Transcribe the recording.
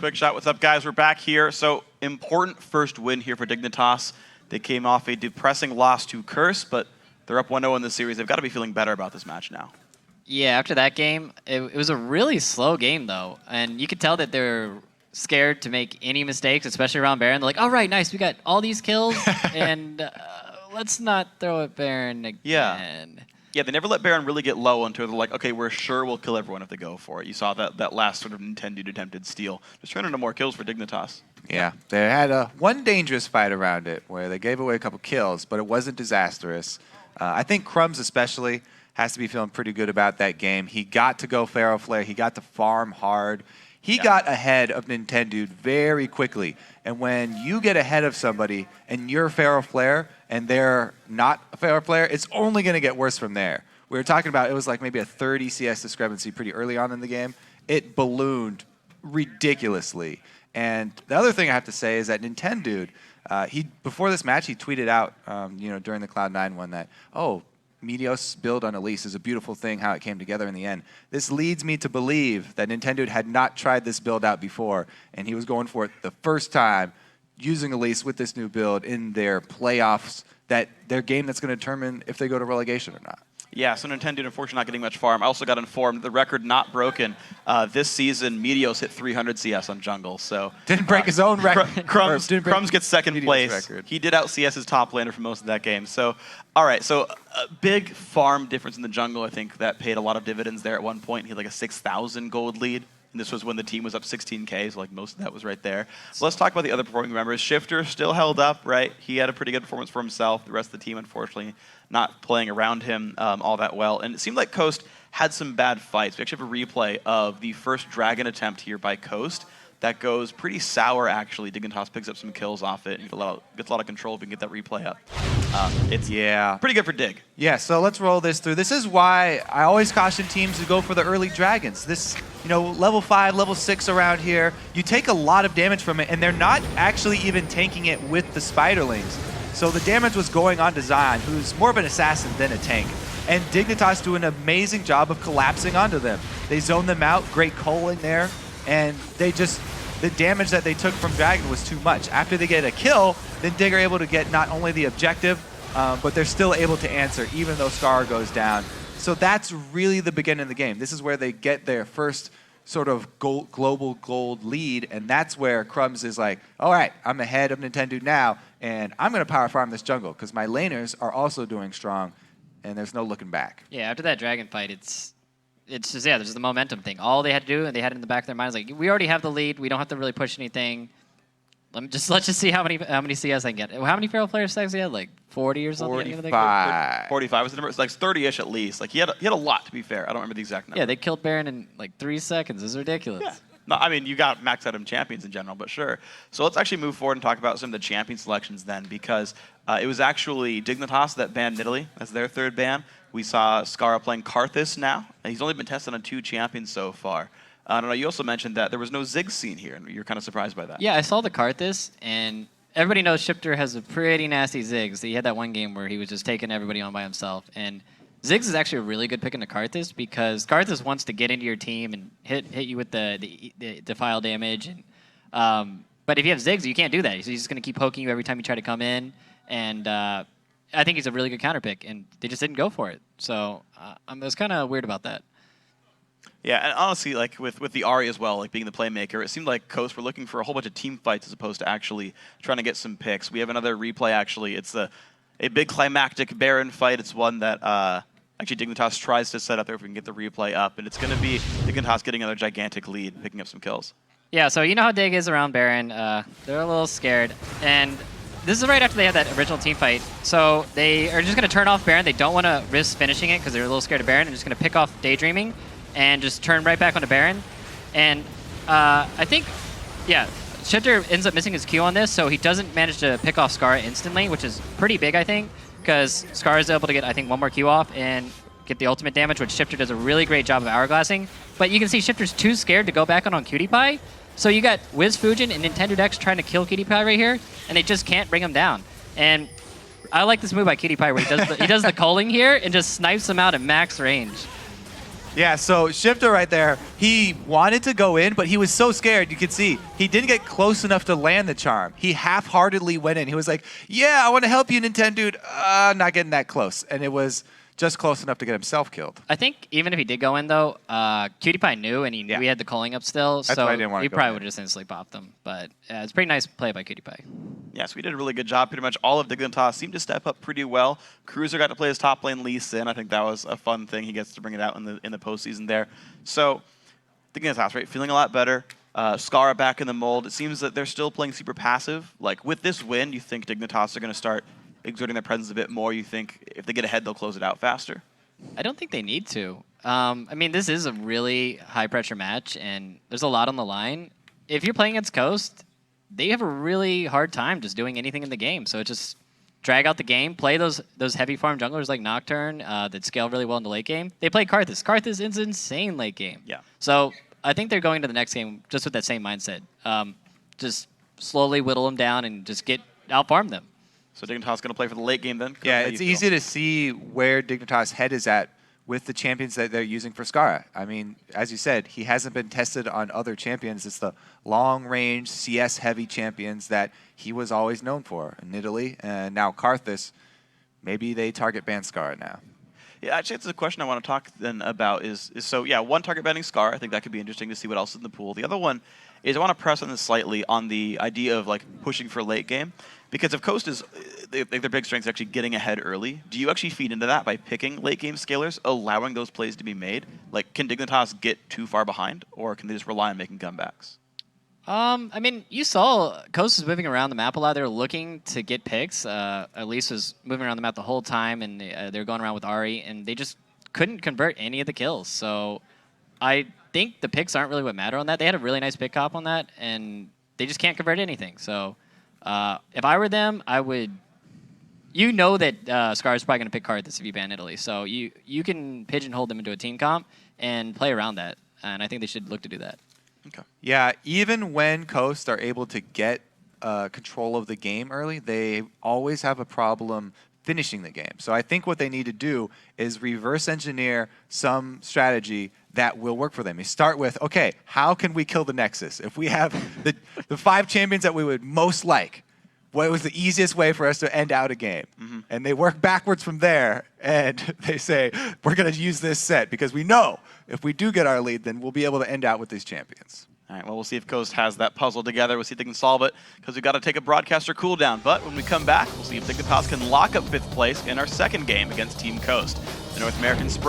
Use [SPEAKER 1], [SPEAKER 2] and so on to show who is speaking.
[SPEAKER 1] Quick shot. What's up, guys? We're back here. So, important first win here for Dignitas. They came off a depressing loss to Curse, but they're up 1-0 in this series. They've got to be feeling better about this match now.
[SPEAKER 2] Yeah, after that game, it was a really slow game, though. And you could tell that they're scared to make any mistakes, especially around Baron. They're like, all right, nice. We got all these kills, and let's not throw at Baron again.
[SPEAKER 1] Yeah, they never let Baron really get low until they're like, okay, we're sure we'll kill everyone if they go for it. You saw that last sort of Nintendo attempted steal. Just turning into more kills for Dignitas.
[SPEAKER 3] Yeah, they had one dangerous fight around it where they gave away a couple kills, but it wasn't disastrous. I think Crumbs especially has to be feeling pretty good about that game. He got to go Pharaoh Flare. He got to farm hard. He got ahead of Nintendo very quickly. And when you get ahead of somebody and you're Pharaoh Flare and they're not a Pharaoh Flare, it's only going to get worse from there. We were talking about it was like maybe a 30 CS discrepancy pretty early on in the game. It ballooned ridiculously. And the other thing I have to say is that Nintendo, before this match, he tweeted out, during the Cloud9 one that, Meteos build on Elise is a beautiful thing, how it came together in the end. This leads me to believe that Nintendo had not tried this build out before, and he was going for it the first time, using Elise with this new build in their playoffs, their game that's going to determine if they go to relegation or not.
[SPEAKER 1] Yeah, so Nintendo, unfortunately, not getting much farm. I also got informed the record not broken. This season, Meteos hit 300 CS on jungle. So
[SPEAKER 3] didn't break his own record.
[SPEAKER 1] Crumbs gets second place. Record. He did out CS his top laner for most of that game. So, all right, so a big farm difference in the jungle, I think, that paid a lot of dividends there at one point. He had like a 6,000 gold lead. And this was when the team was up 16K, so like most of that was right there. So let's talk about the other performing members. Shifter still held up, right? He had a pretty good performance for himself. The rest of the team, unfortunately, not playing around him all that well. And it seemed like Coast had some bad fights. We actually have a replay of the first Dragon attempt here by Coast. That goes pretty sour, actually. Dignitas picks up some kills off it and gets a lot of control if we can get that replay up. It's pretty good for Dig.
[SPEAKER 3] Yeah, so let's roll this through. This is why I always caution teams to go for the early Dragons. This, level 5, level 6 around here, you take a lot of damage from it, and they're not actually even tanking it with the Spiderlings. So the damage was going on to Zion, who's more of an assassin than a tank. And Dignitas do an amazing job of collapsing onto them. They zone them out, great culling there, and the damage that they took from Dragon was too much. After they get a kill, then Dig are able to get not only the objective, but they're still able to answer, even though Scar goes down. So that's really the beginning of the game. This is where they get their first sort of global gold lead, and that's where Crumbs is like, all right, I'm ahead of Nintendo now, and I'm going to power farm this jungle, because my laners are also doing strong, and there's no looking back.
[SPEAKER 2] Yeah, after that Dragon fight, it's just, there's the momentum thing. All they had to do, and they had it in the back of their minds, like, we already have the lead. We don't have to really push anything. Let's just see how many CS I can get. How many Pharaoh Flare stacks he had? Like 40 or something?
[SPEAKER 3] 45.
[SPEAKER 1] 45 was the number. It's like 30-ish at least. Like he had a lot, to be fair. I don't remember the exact number.
[SPEAKER 2] Yeah, they killed Baron in like 3 seconds. This is ridiculous.
[SPEAKER 1] Yeah. No, I mean, you got max item champions in general, but sure. So let's actually move forward and talk about some of the champion selections then, because it was actually Dignitas that banned Nidalee as their third ban. We saw Scara playing Karthus now. He's only been tested on 2 champions so far. I don't know, you also mentioned that there was no Ziggs scene here, and you're kind of surprised by that.
[SPEAKER 2] Yeah, I saw the Karthus, and everybody knows Shifter has a pretty nasty Ziggs. He had that one game where he was just taking everybody on by himself, and Ziggs is actually a really good pick into Karthus, because Karthus wants to get into your team and hit you with the defile damage. And, but if you have Ziggs, you can't do that. He's just going to keep poking you every time you try to come in, and I think he's a really good counter pick, and they just didn't go for it. So I was kind of weird about that.
[SPEAKER 1] Yeah, and honestly, like with the Ahri as well, like being the playmaker, it seemed like Coast were looking for a whole bunch of team fights as opposed to actually trying to get some picks. We have another replay, actually. It's a big climactic Baron fight. It's one that actually Dignitas tries to set up there if we can get the replay up, and it's going to be Dignitas getting another gigantic lead, picking up some kills.
[SPEAKER 2] Yeah, so you know how Dig is around Baron. They're a little scared, and this is right after they had that original team fight. So they are just going to turn off Baron. They don't want to risk finishing it because they're a little scared of Baron. They're just going to pick off Daydreaming and just turn right back onto Baron. And I think, yeah, Shifter ends up missing his Q on this, so he doesn't manage to pick off Scar instantly, which is pretty big, I think, because Scar is able to get, I think, 1 more Q off and get the ultimate damage, which Shifter does a really great job of hourglassing. But you can see Shifter's too scared to go back on Cutie Pie. So you got Wiz Fujin and Nintendo Dex trying to kill Cutie Pie right here, and they just can't bring him down. And I like this move by Cutie Pie where he does the culling here and just snipes him out at max range.
[SPEAKER 3] Yeah, so Shifter right there, he wanted to go in, but he was so scared. You could see he didn't get close enough to land the charm. He half-heartedly went in. He was like, yeah, I want to help you, Nintendo dude. Not getting that close. And it was just close enough to get himself killed.
[SPEAKER 2] I think even if he did go in, though, Cutie Pie knew, and we had the calling up still,
[SPEAKER 3] That's
[SPEAKER 2] so
[SPEAKER 3] why I didn't want
[SPEAKER 2] he
[SPEAKER 3] to go
[SPEAKER 2] probably
[SPEAKER 3] in.
[SPEAKER 2] would have just instantly popped them. But it's pretty nice play by Cutie Pie.
[SPEAKER 1] Yeah, so we did a really good job. Pretty much all of Dignitas seemed to step up pretty well. Cruiser got to play his top lane Lee Sin. I think that was a fun thing. He gets to bring it out in the postseason there. So Dignitas, right, feeling a lot better. Skara back in the mold. It seems that they're still playing super passive. Like with this win, you think Dignitas are going to start exerting their presence a bit more? You think if they get ahead, they'll close it out faster?
[SPEAKER 2] I don't think they need to. I mean, this is a really high-pressure match, and there's a lot on the line. If you're playing against Coast, they have a really hard time just doing anything in the game. So just drag out the game, play those heavy farm junglers like Nocturne that scale really well in the late game. They play Karthus. Karthus is insane late game.
[SPEAKER 1] Yeah.
[SPEAKER 2] So I think they're going to the next game just with that same mindset. Just slowly whittle them down and just out-farm them.
[SPEAKER 1] So Dignitas going to play for the late game then?
[SPEAKER 3] Yeah, it's easy to see where Dignitas' head is at with the champions that they're using for Skara. I mean, as you said, he hasn't been tested on other champions. It's the long-range, CS-heavy champions that he was always known for in Italy. And now Karthus, maybe they target ban Skara now.
[SPEAKER 1] Yeah, actually, it's a question I want to talk then about is so, yeah, one target banning Scar. I think that could be interesting to see what else is in the pool. The other one is I want to press on this slightly on the idea of like pushing for late game. Because if Coast is, their big strength is actually getting ahead early, do you actually feed into that by picking late game scalers, allowing those plays to be made? Like, can Dignitas get too far behind, or can they just rely on making comebacks?
[SPEAKER 2] I mean, you saw Coast was moving around the map a lot. They were looking to get picks. Elise was moving around the map the whole time, and they were going around with Ari, and they just couldn't convert any of the kills. So I think the picks aren't really what matter on that. They had a really nice pick cop on that, and they just can't convert anything. So if I were them, I would... You know that Scar is probably going to pick Karthus if you ban Italy. So you can pigeonhole them into a team comp and play around that. And I think they should look to do that.
[SPEAKER 1] Okay.
[SPEAKER 3] Yeah, even when Coast are able to get control of the game early, they always have a problem finishing the game. So I think what they need to do is reverse engineer some strategy that will work for them. You start with, okay, how can we kill the Nexus? If we have the 5 champions that we would most like, what was the easiest way for us to end out a game? Mm-hmm. And they work backwards from there, and they say, we're going to use this set because we know if we do get our lead, then we'll be able to end out with these champions.
[SPEAKER 1] All right, well, we'll see if Coast has that puzzle together. We'll see if they can solve it, because we've got to take a broadcaster cooldown. But when we come back, we'll see if Dignitas can lock up 5th place in our second game against Team Coast. The North American Spring